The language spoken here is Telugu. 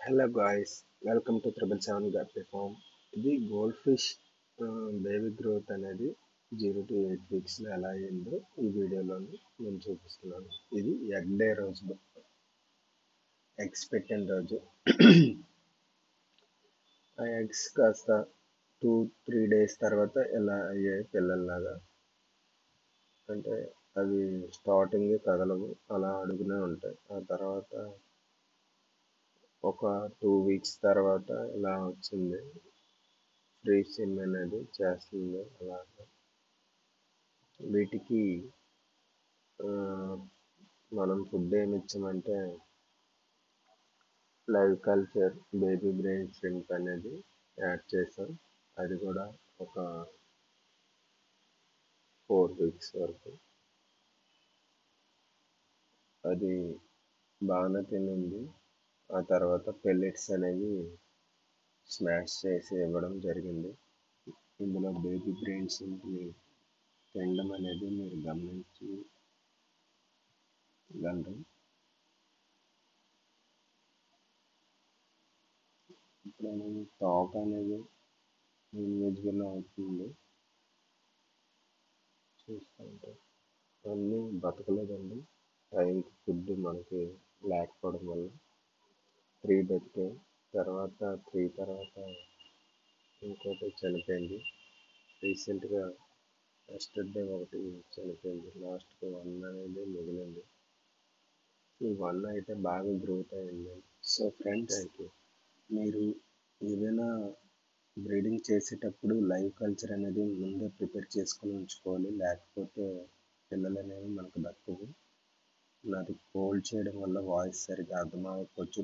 Hello guys, welcome to 777 guppy farm. ఇది గోల్డ్ ఫిష్ బేబీ గ్రోత్ అనేది 0 to 8 weeks ఎలా అయ్యిందో ఈ వీడియోలోని నేను చూపిస్తున్నాను. ఇది ఎగ్ డే రోజు, ఎగ్స్ పెట్టిన రోజు. ఆ ఎగ్స్ కాస్త 2-3 days తర్వాత ఎలా అయ్యాయి పిల్లల్లాగా. అంటే అవి స్టార్టింగ్ కదలవు, అలా అడుగునే ఉంటాయి. ఆ తర్వాత ఒక 2 weeks తర్వాత ఇలా వచ్చింది, ఫ్రీ సిమ్ అనేది చేస్తుంది. అలాగా వీటికి మనం ఫుడ్ ఏమి ఇచ్చామంటే live culture baby brain shrimp అనేది యాడ్ చేసాం. అది కూడా ఒక 4 weeks వరకు అది బాగానే తినింది. ఆ తర్వాత పెల్లెట్స్ అనేవి స్మాష్ చేసి ఇవ్వడం జరిగింది. ఇందులో బేబీ బ్రెయిన్ షింప్ని తినడం అనేది మీరు గమనించగలరు. ఇప్పుడు అనేది టాక్ అనేది ఇన్విజిబుల్ అవుతుంది. చూస్తుంటే అన్నీ బతకలేదండి. టైంకి ఫుడ్ మనకి లేకపోవడం వల్ల 3 బతికాయి. తర్వాత 3 తర్వాత ఇంకోటి చనిపోయింది. రీసెంట్గా ఎస్టర్డే ఒకటి చనిపోయింది. లాస్ట్కి 1 అనేది మిగిలింది. ఈ 1 అయితే బాగా గ్రోత్ అయింది. సో ఫ్రెండ్స్, మీరు ఏదైనా బ్రీడింగ్ చేసేటప్పుడు లైవ్ కల్చర్ అనేది ముందే ప్రిపేర్ చేసుకొని ఉంచుకోవాలి, లేకపోతే పిల్లలు అనేవి మనకు దక్కవు. నాది హోల్డ్ చేయడం వల్ల వాయిస్ సరిగ్గా అర్థం అవ్వకపోవచ్చు.